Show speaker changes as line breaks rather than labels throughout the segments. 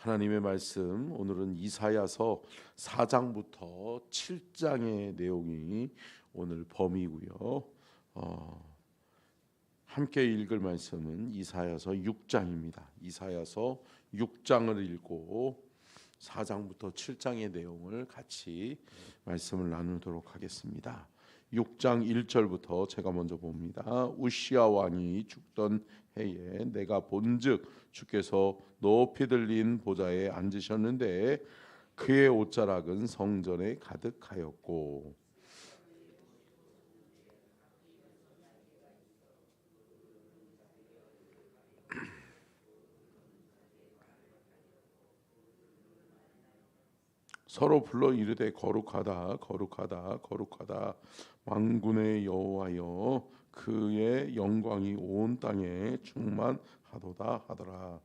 하나님의 말씀 오늘은 이사야서 4장부터 7장의 내용이 오늘 범위고요. 함께 읽을 말씀은 이사야서 6장입니다. 이사야서 6장을 읽고 4장부터 7장의 내용을 같이 말씀을 나누도록 하겠습니다. 6장 1절부터 제가 먼저 봅니다. 우시야 왕이 죽던 해에 내가 본즉 주께서 높이 들린 보좌에 앉으셨는데 그의 옷자락은 성전에 가득하였고 서로 불러 이르되 거룩하다 거룩하다 거룩하다 만군의 여호와여 그의 영광이 온 땅에 충만하도다 하더라.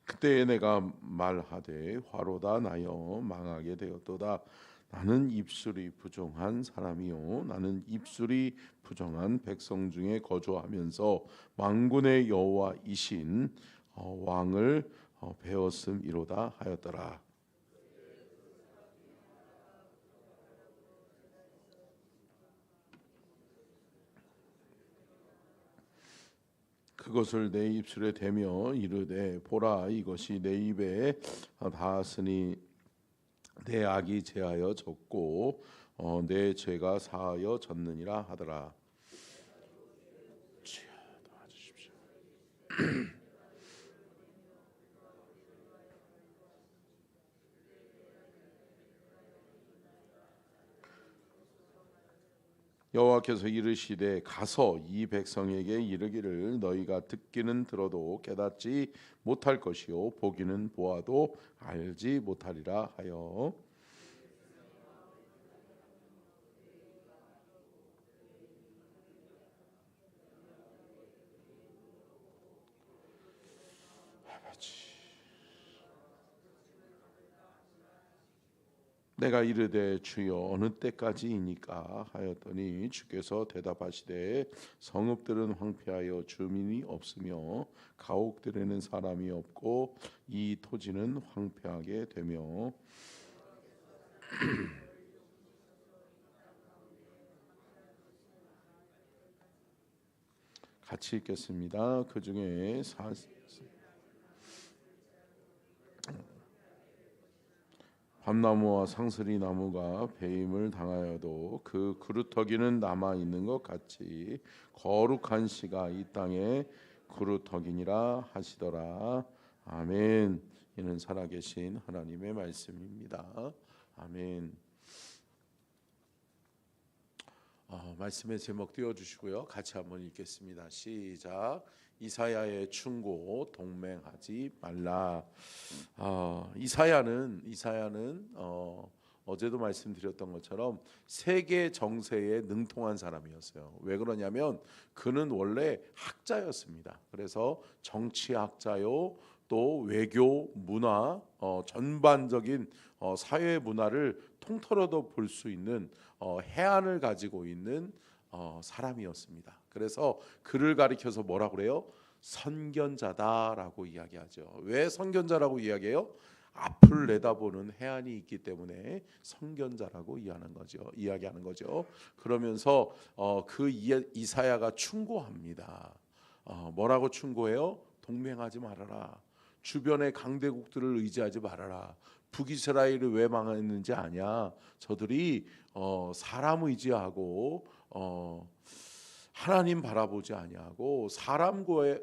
그때에 내가 말하되 화로다 나여 망하게 되었도다. 나는 입술이 부정한 사람이요 나는 입술이 부정한 백성 중에 거주하면서 만군의 여호와이신 왕을 배웠음이로다 하였더라. 그것을 내 입술에 대며 이르되 보라 이것이 내 입에 닿았으니 내 악이 제하여 졌고 내 죄가 사하여 졌느니라 하더라. 주여 도와주십시오. 여호와께서 이르시되 가서 이 백성에게 이르기를 너희가 듣기는 들어도 깨닫지 못할 것이요 보기는 보아도 알지 못하리라 하여 내가 이르되 주여 어느 때까지이니까 하였더니 주께서 대답하시되 성읍들은 황폐하여 주민이 없으며 가옥들에는 사람이 없고 이 토지는 황폐하게 되며 같이 읽겠습니다. 그 중에 밤나무와 상스리 나무가 배임을 당하여도 그 그루터기는 남아 있는 것 같이 거룩한 씨가 이 땅에 그루터기니라 하시더라. 아멘. 이는 살아계신 하나님의 말씀입니다. 아멘. 말씀의 제목 띄워주시고요. 같이 한번 읽겠습니다. 시작. 이사야의 충고 동맹하지 말라. 이사야는 어제도 말씀드렸던 것처럼 세계 정세에 능통한 사람이었어요. 왜 그러냐면 그는 원래 학자였습니다. 그래서 정치학자요 또 외교 문화 전반적인 사회 문화를 통틀어도 볼 수 있는 해안을 가지고 있는 사람이었습니다. 그래서 그를 가리켜서 뭐라고 그래요? 선견자다라고 이야기하죠. 왜 선견자라고 이야기해요? 앞을 내다보는 해안이 있기 때문에 선견자라고 이야기하는 거죠. 그러면서 그 이사야가 충고합니다. 뭐라고 충고해요? 동맹하지 말아라. 주변의 강대국들을 의지하지 말아라. 북이스라엘이 왜 망했는지 아냐? 저들이 사람 의지하고 하나님 바라보지 아니하고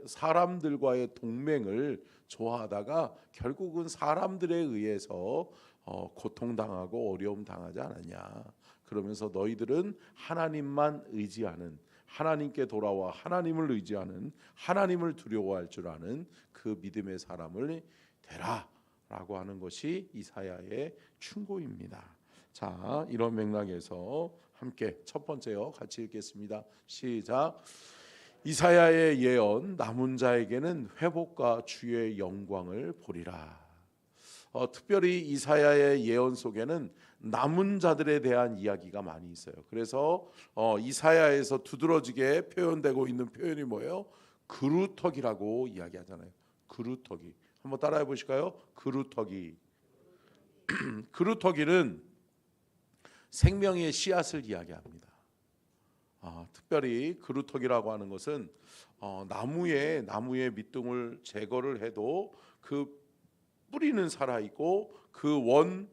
사람들과의 동맹을 좋아하다가 결국은 사람들에 의해서 고통당하고 어려움 당하지 않았냐. 그러면서 너희들은 하나님만 의지하는 하나님께 돌아와 하나님을 의지하는 하나님을 두려워할 줄 아는 그 믿음의 사람을 되라 라고 하는 것이 이사야의 충고입니다. 자, 이런 맥락에서 함께 첫 번째요 같이 읽겠습니다. 시작. 이사야의 예언 남은 자에게는 회복과 주의 영광을 보리라. 특별히 이사야의 예언 속에는 남은 자들에 대한 이야기가 많이 있어요. 그래서 이사야에서 두드러지게 표현되고 있는 표현이 뭐예요? 그루터기라고 이야기하잖아요. 그루터기. 한번 따라해 보실까요? 그루터기. 그루터기는 생명의 씨앗을 이야기합니다. 특별히 그루터기라고 하는 것은 나무의 밑둥을 제거를 해도 그 뿌리는 살아 있고 그 원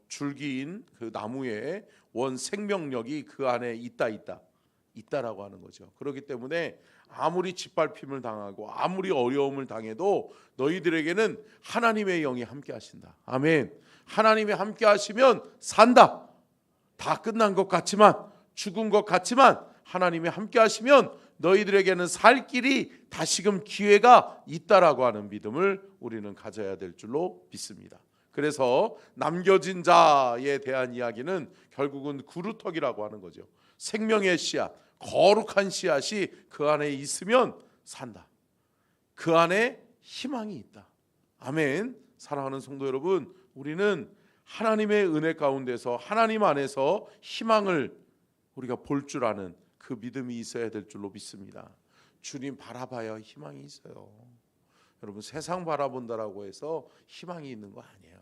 줄기인 그 나무의 원 생명력이 그 안에 있다라고 하는 거죠. 그렇기 때문에 아무리 짓밟힘을 당하고 아무리 어려움을 당해도 너희들에게는 하나님의 영이 함께 하신다. 아멘. 하나님이 함께 하시면 산다. 다 끝난 것 같지만, 죽은 것 같지만 하나님이 함께 하시면 너희들에게는 살 길이 다시금 기회가 있다라고 하는 믿음을 우리는 가져야 될 줄로 믿습니다. 그래서 남겨진 자에 대한 이야기는 결국은 그루터기라고 하는 거죠. 생명의 씨앗, 거룩한 씨앗이 그 안에 있으면 산다. 그 안에 희망이 있다. 아멘. 사랑하는 성도 여러분, 우리는 하나님의 은혜 가운데서 하나님 안에서 희망을 우리가 볼 줄 아는 그 믿음이 있어야 될 줄로 믿습니다. 주님 바라봐야 희망이 있어요. 여러분, 세상 바라본다라고 해서 희망이 있는 거 아니에요.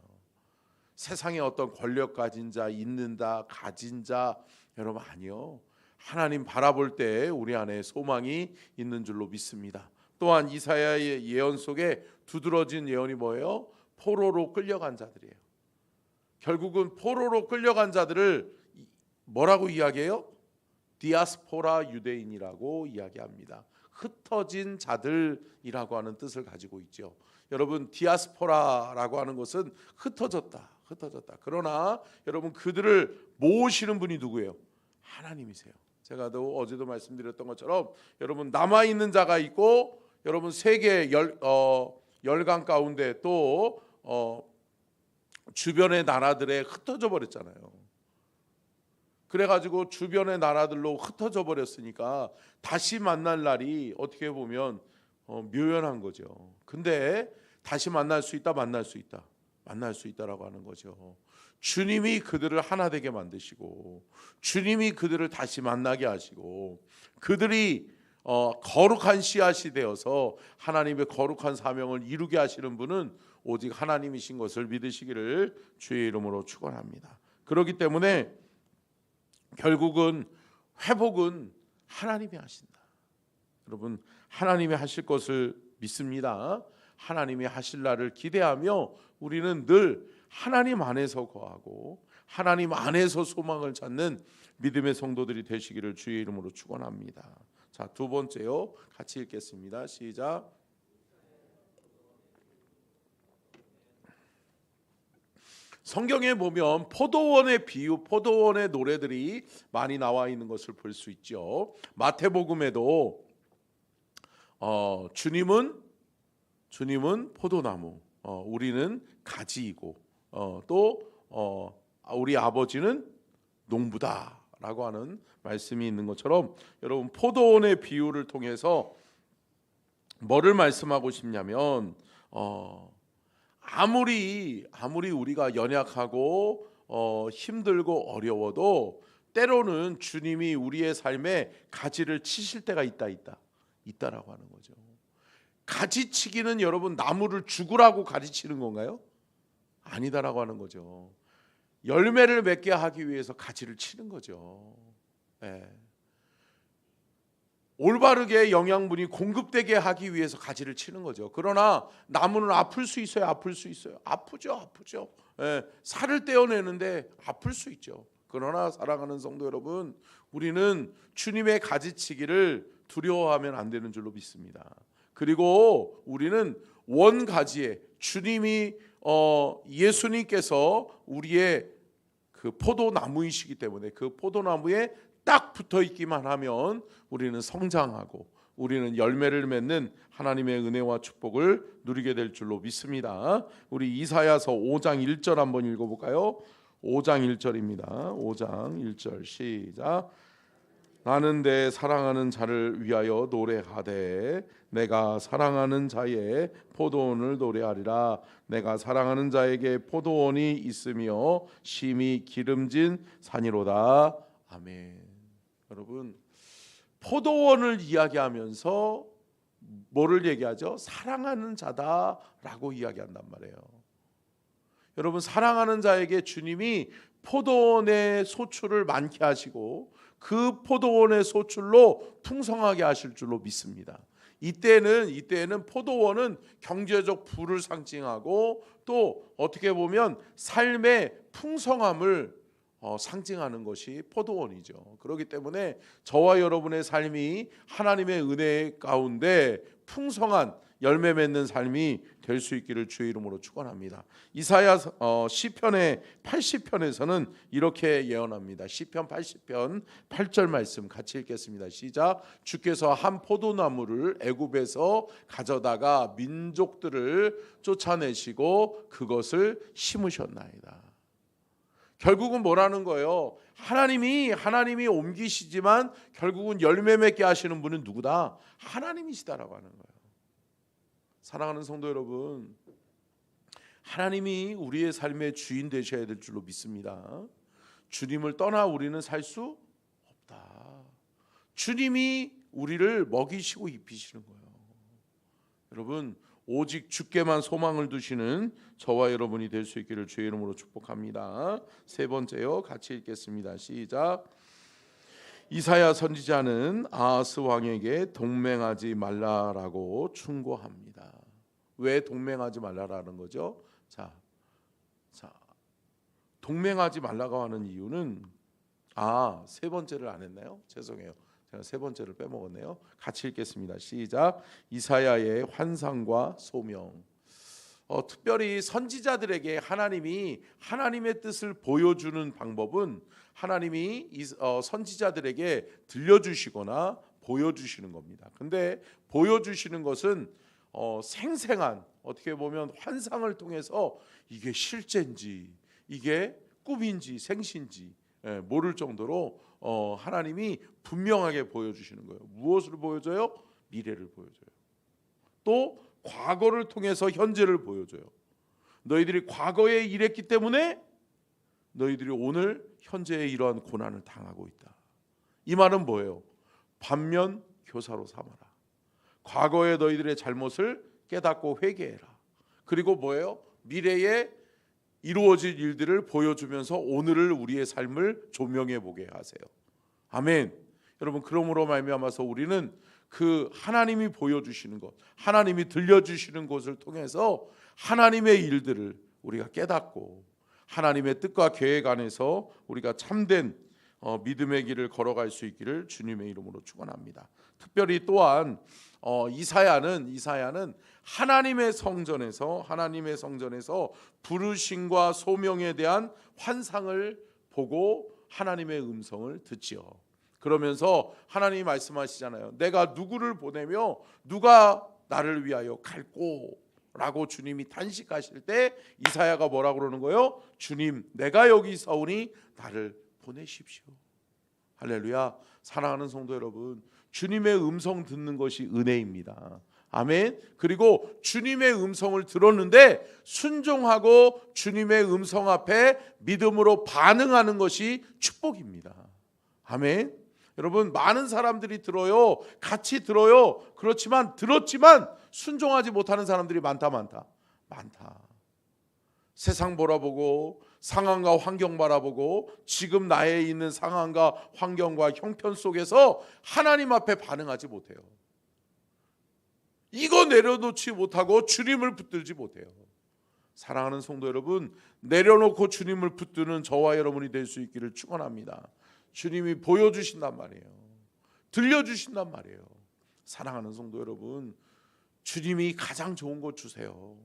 세상에 어떤 권력 가진 자, 있는다, 가진 자, 여러분 아니요. 하나님 바라볼 때 우리 안에 소망이 있는 줄로 믿습니다. 또한 이사야의 예언 속에 두드러진 예언이 뭐예요? 포로로 끌려간 자들이에요. 결국은 포로로 끌려간 자들을 뭐라고 이야기해요? 디아스포라 유대인이라고 이야기합니다. 흩어진 자들이라고 하는 뜻을 가지고 있죠. 여러분, 디아스포라라고 하는 것은 흩어졌다. 그러나 여러분, 그들을 모으시는 분이 누구예요? 하나님이세요. 제가 어제도 말씀드렸던 것처럼 여러분, 남아있는 자가 있고 여러분, 세계 열강 가운데 또 주변의 나라들에 흩어져 버렸잖아요. 그래가지고 주변의 나라들로 흩어져 버렸으니까 다시 만날 날이 어떻게 보면 묘연한 거죠. 근데 다시 만날 수 있다라고 하는 거죠. 주님이 그들을 하나 되게 만드시고 주님이 그들을 다시 만나게 하시고 그들이 거룩한 씨앗이 되어서 하나님의 거룩한 사명을 이루게 하시는 분은 오직 하나님이신 것을 믿으시기를 주의 이름으로 축원합니다. 그렇기 때문에 결국은 회복은 하나님이 하신다. 여러분, 하나님이 하실 것을 믿습니다. 하나님이 하실 날을 기대하며 우리는 늘 하나님 안에서 거하고 하나님 안에서 소망을 찾는 믿음의 성도들이 되시기를 주의 이름으로 축원합니다. 자, 두 번째요. 같이 읽겠습니다. 시작. 성경에 보면 포도원의 비유, 포도원의 노래들이 많이 나와 있는 것을 볼 수 있죠. 마태복음에도 주님은 포도나무, 우리는 가지이고 또 우리 아버지는 농부다라고 하는 말씀이 있는 것처럼 여러분, 포도원의 비유를 통해서 뭐를 말씀하고 싶냐면 아무리 우리가 연약하고 힘들고 어려워도 때로는 주님이 우리의 삶에 가지를 치실 때가 있다라고 하는 거죠. 가지치기는 여러분, 나무를 죽으라고 가지치는 건가요? 아니다라고 하는 거죠. 열매를 맺게 하기 위해서 가지를 치는 거죠. 네. 올바르게 영양분이 공급되게 하기 위해서 가지를 치는 거죠. 그러나 나무는 아플 수 있어요. 아프죠. 예, 살을 떼어내는데 아플 수 있죠. 그러나 사랑하는 성도 여러분, 우리는 주님의 가지치기를 두려워하면 안 되는 줄로 믿습니다. 그리고 우리는 원가지에 주님이 예수님께서 우리의 그 포도나무이시기 때문에 그 포도나무에 딱 붙어 있기만 하면 우리는 성장하고 우리는 열매를 맺는 하나님의 은혜와 축복을 누리게 될 줄로 믿습니다. 우리 이사야서 5장 1절 한번 읽어볼까요? 5장 1절입니다. 5장 1절 시작. 나는 내 사랑하는 자를 위하여 노래하되 내가 사랑하는 자의 포도원을 노래하리라. 내가 사랑하는 자에게 포도원이 있으며 심히 기름진 산이로다. 아멘. 여러분, 포도원을 이야기하면서 뭐를 얘기하죠? 사랑하는 자다라고 이야기한단 말이에요. 여러분, 사랑하는 자에게 주님이 포도원의 소출을 많게 하시고 그 포도원의 소출로 풍성하게 하실 줄로 믿습니다. 이때는 포도원은 경제적 부를 상징하고 또 어떻게 보면 삶의 풍성함을 상징하는 것이 포도원이죠. 그렇기 때문에 저와 여러분의 삶이 하나님의 은혜 가운데 풍성한 열매 맺는 삶이 될 수 있기를 주의 이름으로 축원합니다. 이사야 시편의 80편에서는 이렇게 예언합니다. 시편 80편 8절 말씀 같이 읽겠습니다. 시작. 주께서 한 포도나무를 애굽에서 가져다가 민족들을 쫓아내시고 그것을 심으셨나이다. 결국은 뭐라는 거예요? 하나님이 옮기시지만 결국은 열매 맺게 하시는 분은 누구다? 하나님이시다라고 하는 거예요. 사랑하는 성도 여러분, 하나님이 우리의 삶의 주인 되셔야 될 줄로 믿습니다. 주님을 떠나 우리는 살 수 없다. 주님이 우리를 먹이시고 입히시는 거예요. 여러분, 오직 주께만 소망을 두시는 저와 여러분이 될 수 있기를 주의 이름으로 축복합니다. 세 번째요, 같이 읽겠습니다. 시작. 이사야 선지자는 아하스 왕에게 동맹하지 말라라고 충고합니다. 왜 동맹하지 말라라는 거죠? 자, 동맹하지 말라고 하는 이유는 세 번째를 안 했나요? 죄송해요. 제가 세 번째를 빼먹었네요. 같이 읽겠습니다. 시작. 이사야의 환상과 소명. 특별히 선지자들에게 하나님이 하나님의 뜻을 보여주는 방법은 하나님이 선지자들에게 들려주시거나 보여주시는 겁니다. 근데 보여주시는 것은 생생한, 어떻게 보면 환상을 통해서 이게 실제인지 이게 꿈인지 생신지 모를 정도로 하나님이 분명하게 보여주시는 거예요. 무엇을 보여줘요? 미래를 보여줘요. 또 과거를 통해서 현재를 보여줘요. 너희들이 과거에 이랬기 때문에 너희들이 오늘 현재에 이러한 고난을 당하고 있다. 이 말은 뭐예요? 반면 교사로 삼아라. 과거의 너희들의 잘못을 깨닫고 회개해라. 그리고 뭐예요? 미래에 이루어질 일들을 보여주면서 오늘을 우리의 삶을 조명해 보게 하세요. 아멘. 여러분, 그러므로 말미암아서 우리는 그 하나님이 보여주시는 것, 하나님이 들려주시는 것을 통해서 하나님의 일들을 우리가 깨닫고 하나님의 뜻과 계획 안에서 우리가 참된 믿음의 길을 걸어갈 수 있기를 주님의 이름으로 축원합니다. 특별히 또한 이사야는 하나님의 성전에서 부르심과 소명에 대한 환상을 보고 하나님의 음성을 듣지요. 그러면서 하나님이 말씀하시잖아요. 내가 누구를 보내며 누가 나를 위하여 갈꼬라고 주님이 탄식하실 때 이사야가 뭐라고 그러는 거예요? 주님, 내가 여기 있사오니 나를 보내십시오. 할렐루야. 사랑하는 성도 여러분, 주님의 음성 듣는 것이 은혜입니다. 아멘. 그리고 주님의 음성을 들었는데 순종하고 주님의 음성 앞에 믿음으로 반응하는 것이 축복입니다. 아멘. 여러분, 많은 사람들이 들어요. 같이 들어요. 그렇지만 들었지만 순종하지 못하는 사람들이 많다. 세상 바라보고 상황과 환경 바라보고 지금 나에 있는 상황과 환경과 형편 속에서 하나님 앞에 반응하지 못해요. 이거 내려놓지 못하고 주님을 붙들지 못해요. 사랑하는 성도 여러분, 내려놓고 주님을 붙드는 저와 여러분이 될 수 있기를 축원합니다. 주님이 보여주신단 말이에요. 들려주신단 말이에요. 사랑하는 성도 여러분, 주님이 가장 좋은 것 주세요.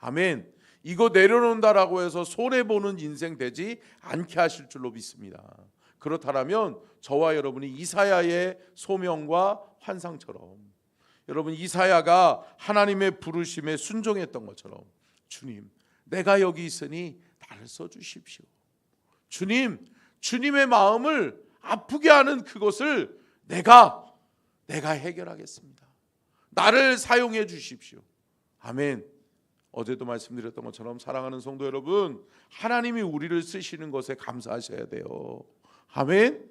아멘. 이거 내려놓는다라고 해서 손해보는 인생 되지 않게 하실 줄로 믿습니다. 그렇다면 저와 여러분이 이사야의 소명과 환상처럼, 여러분 이사야가 하나님의 부르심에 순종했던 것처럼, 주님, 내가 여기 있으니 나를 써주십시오. 주님의 마음을 아프게 하는 그것을 내가 해결하겠습니다. 나를 사용해 주십시오. 아멘. 어제도 말씀드렸던 것처럼 사랑하는 성도 여러분, 하나님이 우리를 쓰시는 것에 감사하셔야 돼요. 아멘.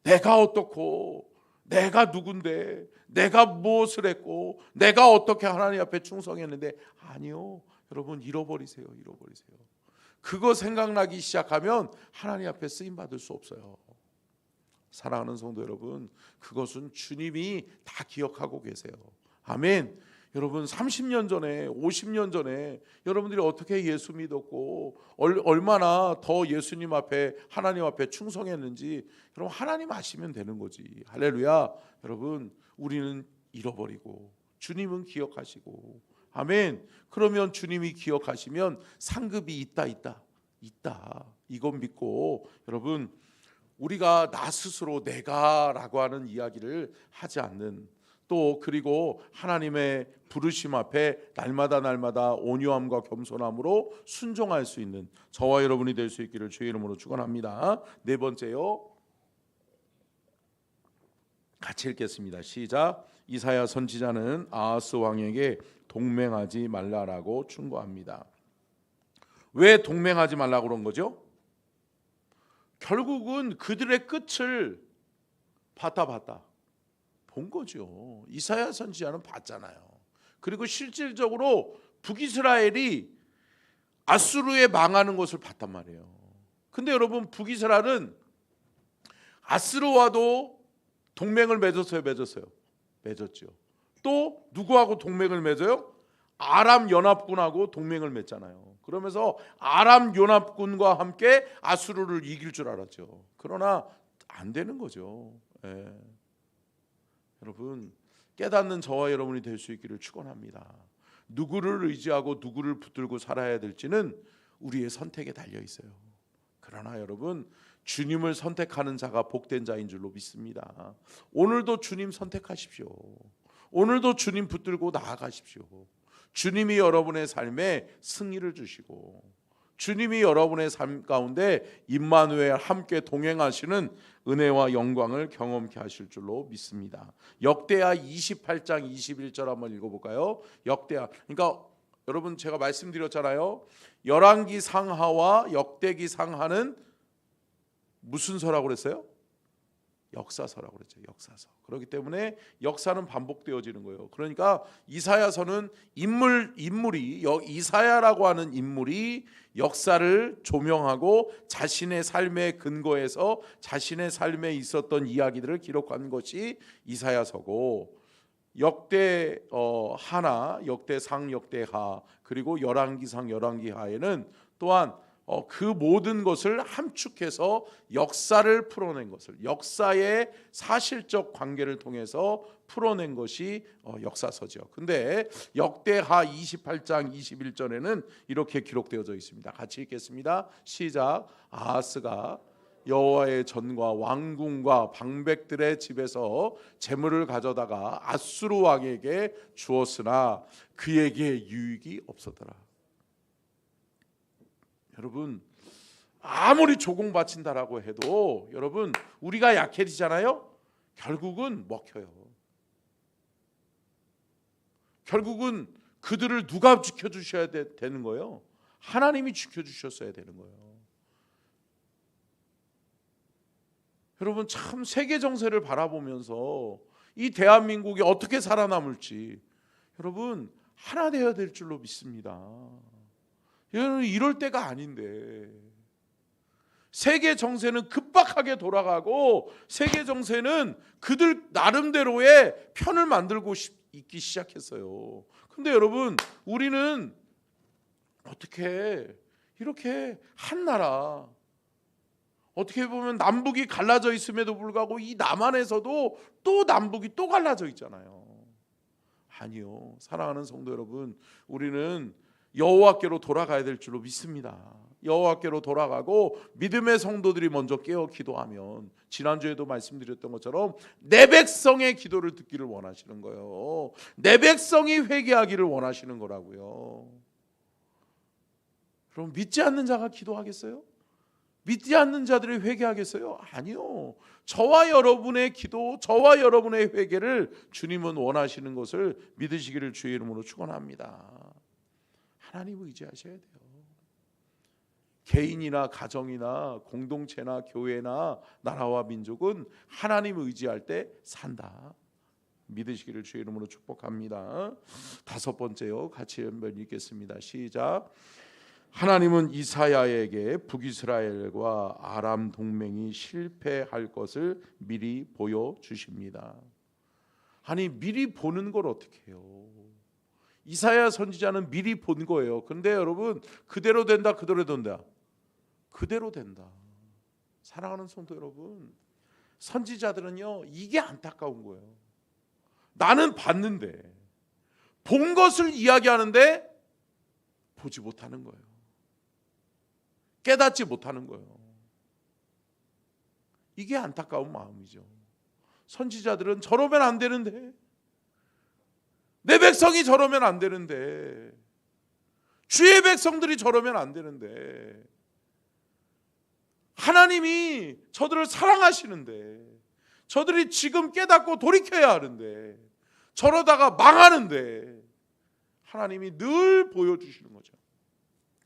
내가 어떻고, 내가 누군데, 내가 무엇을 했고, 내가 어떻게 하나님 앞에 충성했는데, 아니요. 여러분, 잃어버리세요. 그거 생각나기 시작하면 하나님 앞에 쓰임 받을 수 없어요. 사랑하는 성도 여러분, 그것은 주님이 다 기억하고 계세요. 아멘. 여러분, 30년 전에 50년 전에 여러분들이 어떻게 예수 믿었고 얼마나 더 예수님 앞에 하나님 앞에 충성했는지 여러분 하나님 아시면 되는 거지. 할렐루야. 여러분, 우리는 잃어버리고 주님은 기억하시고, 아멘. 그러면 주님이 기억하시면 상급이 있다. 이건 믿고 여러분, 우리가 나 스스로 내가라고 하는 이야기를 하지 않는, 또 그리고 하나님의 부르심 앞에 날마다 온유함과 겸손함으로 순종할 수 있는 저와 여러분이 될 수 있기를 주의 이름으로 축원합니다. 네 번째요, 같이 읽겠습니다. 시작. 이사야 선지자는 아하스 왕에게 동맹하지 말라라고 충고합니다. 왜 동맹하지 말라고 그런 거죠? 결국은 그들의 끝을 봤다 본 거죠. 이사야 선지자는 봤잖아요. 그리고 실질적으로 북이스라엘이 아수르에 망하는 것을 봤단 말이에요. 근데 여러분, 북이스라엘은 아수르와도 동맹을 맺었어요? 맺었죠. 또 누구하고 동맹을 맺어요? 아람 연합군하고 동맹을 맺잖아요. 그러면서 아람 연합군과 함께 아수르를 이길 줄 알았죠. 그러나 안 되는 거죠. 여러분, 깨닫는 저와 여러분이 될 수 있기를 축원합니다. 누구를 의지하고 누구를 붙들고 살아야 될지는 우리의 선택에 달려 있어요. 그러나 여러분, 주님을 선택하는 자가 복된 자인 줄로 믿습니다. 오늘도 주님 선택하십시오. 오늘도 주님 붙들고 나아가십시오. 주님이 여러분의 삶에 승리를 주시고, 주님이 여러분의 삶 가운데 임마누엘 함께 동행하시는 은혜와 영광을 경험케 하실 줄로 믿습니다. 역대하 28장 21절 한번 읽어볼까요? 역대하, 그러니까 여러분, 제가 말씀드렸잖아요. 열왕기 상하와 역대기 상하는 무슨 서라고 그랬어요? 역사서라고 그랬죠. 역사서. 그렇기 때문에 역사는 반복되어지는 거예요. 그러니까 이사야서는 인물이 이사야라고 하는 인물이 역사를 조명하고 자신의 삶의 근거에서 자신의 삶에 있었던 이야기들을 기록한 것이 이사야서고, 역대 하나, 역대상, 역대하, 그리고 열왕기상, 열왕기하에는 또한 그 모든 것을 함축해서 역사를 풀어낸 것을, 역사의 사실적 관계를 통해서 풀어낸 것이 역사서죠. 근데 역대하 28장 21절에는 이렇게 기록되어져 있습니다. 같이 읽겠습니다. 시작. 아하스가 여호와의 전과 왕궁과 방백들의 집에서 재물을 가져다가 아수르 왕에게 주었으나 그에게 유익이 없었더라. 여러분, 아무리 조공 바친다라고 해도 여러분, 우리가 약해지잖아요. 결국은 먹혀요. 결국은 그들을 누가 지켜주셔야 되는 거예요? 하나님이 지켜주셨어야 되는 거예요. 여러분, 참 세계 정세를 바라보면서 이 대한민국이 어떻게 살아남을지 여러분 하나 되어야 될 줄로 믿습니다. 여러분, 이럴 때가 아닌데 세계 정세는 급박하게 돌아가고 세계 정세는 그들 나름대로의 편을 만들고 있기 시작했어요. 근데 여러분, 우리는 어떻게 이렇게 한 나라, 어떻게 보면 남북이 갈라져 있음에도 불구하고 이 남한에서도 또 남북이 또 갈라져 있잖아요. 아니요, 사랑하는 성도 여러분, 우리는 여호와께로 돌아가야 될 줄로 믿습니다. 여호와께로 돌아가고 믿음의 성도들이 먼저 깨어 기도하면, 지난주에도 말씀드렸던 것처럼 내 백성의 기도를 듣기를 원하시는 거예요. 내 백성이 회개하기를 원하시는 거라고요. 그럼 믿지 않는 자가 기도하겠어요? 믿지 않는 자들이 회개하겠어요? 아니요. 저와 여러분의 기도, 저와 여러분의 회개를 주님은 원하시는 것을 믿으시기를 주의 이름으로 축원합니다. 하나님 의지하셔야 돼요. 개인이나 가정이나 공동체나 교회나 나라와 민족은 하나님 의지할 때 산다. 믿으시기를 주의 이름으로 축복합니다. 다섯 번째요. 같이 한번 읽겠습니다. 시작. 하나님은 이사야에게 북이스라엘과 아람 동맹이 실패할 것을 미리 보여주십니다. 아니, 미리 보는 걸 어떻게 해요? 이사야 선지자는 미리 본 거예요. 근데 여러분, 그대로 된다, 그대로 된다. 그대로 된다. 사랑하는 성도 여러분, 선지자들은요, 이게 안타까운 거예요. 나는 봤는데, 본 것을 이야기하는데 보지 못하는 거예요. 깨닫지 못하는 거예요. 이게 안타까운 마음이죠. 선지자들은 저러면 안 되는데, 내 백성이 저러면 안 되는데, 주의 백성들이 저러면 안 되는데, 하나님이 저들을 사랑하시는데, 저들이 지금 깨닫고 돌이켜야 하는데, 저러다가 망하는데 하나님이 늘 보여주시는 거죠.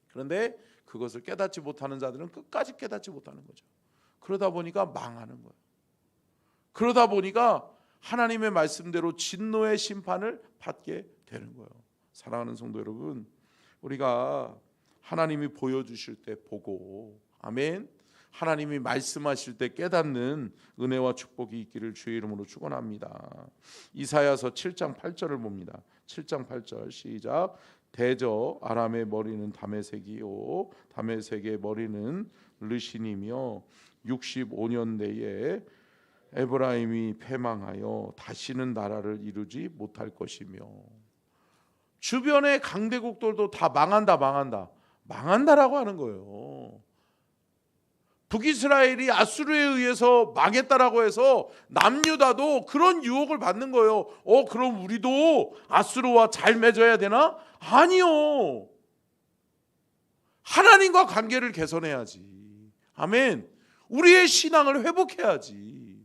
그런데 그것을 깨닫지 못하는 자들은 끝까지 깨닫지 못하는 거죠. 그러다 보니까 망하는 거예요. 그러다 보니까 하나님의 말씀대로 진노의 심판을 받게 되는 거예요. 사랑하는 성도 여러분, 우리가 하나님이 보여주실 때 보고, 아멘, 하나님이 말씀하실 때 깨닫는 은혜와 축복이 있기를 주의 이름으로 축원합니다. 이사야서 7장 8절을 봅니다. 7장 8절 시작. 대저 아람의 머리는 다메섹이요 다메섹의 머리는 르신이며 65년 내에 에브라임이 패망하여 다시는 나라를 이루지 못할 것이며, 주변의 강대국들도 다 망한다라고 하는 거예요. 북이스라엘이 아수르에 의해서 망했다라고 해서 남유다도 그런 유혹을 받는 거예요. 그럼 우리도 아수르와 잘 맺어야 되나? 아니요. 하나님과 관계를 개선해야지. 아멘. 우리의 신앙을 회복해야지.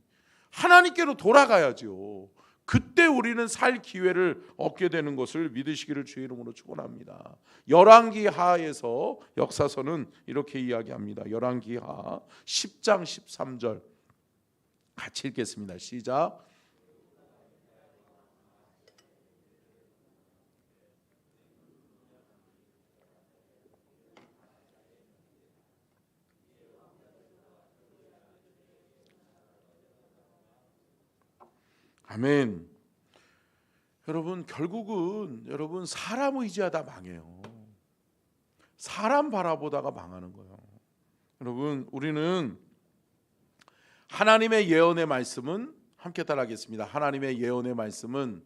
하나님께로 돌아가야죠. 그때 우리는 살 기회를 얻게 되는 것을 믿으시기를 주의 이름으로 축원합니다. 열왕기하에서 역사서는 이렇게 이야기합니다. 열왕기하 10장 13절 같이 읽겠습니다. 시작. 아멘. 여러분, 결국은 여러분 사람 의지하다 망해요. 사람 바라보다가 망하는 거예요. 여러분, 우리는 하나님의 예언의 말씀은, 함께 따라하겠습니다. 하나님의 예언의 말씀은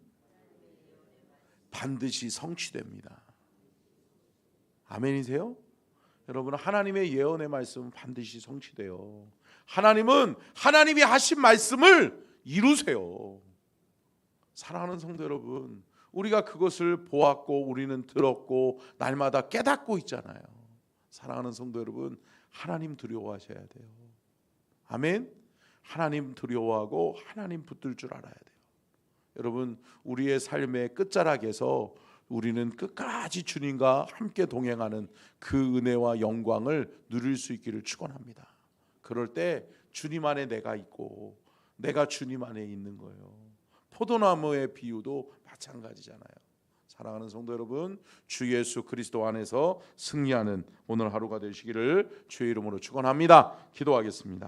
반드시 성취됩니다. 아멘이세요? 여러분, 하나님의 예언의 말씀은 반드시 성취돼요. 하나님은 하나님이 하신 말씀을 이루세요. 사랑하는 성도 여러분, 우리가 그것을 보았고 우리는 들었고 날마다 깨닫고 있잖아요. 사랑하는 성도 여러분, 하나님 두려워하셔야 돼요. 아멘. 하나님 두려워하고 하나님 붙들 줄 알아야 돼요. 여러분, 우리의 삶의 끝자락에서 우리는 끝까지 주님과 함께 동행하는 그 은혜와 영광을 누릴 수 있기를 축원합니다. 그럴 때 주님 안에 내가 있고 내가 주님 안에 있는 거예요. 포도나무의 비유도 마찬가지잖아요. 사랑하는 성도 여러분, 주 예수 그리스도 안에서 승리하는 오늘 하루가 되시기를 주의 이름으로 축원합니다. 기도하겠습니다.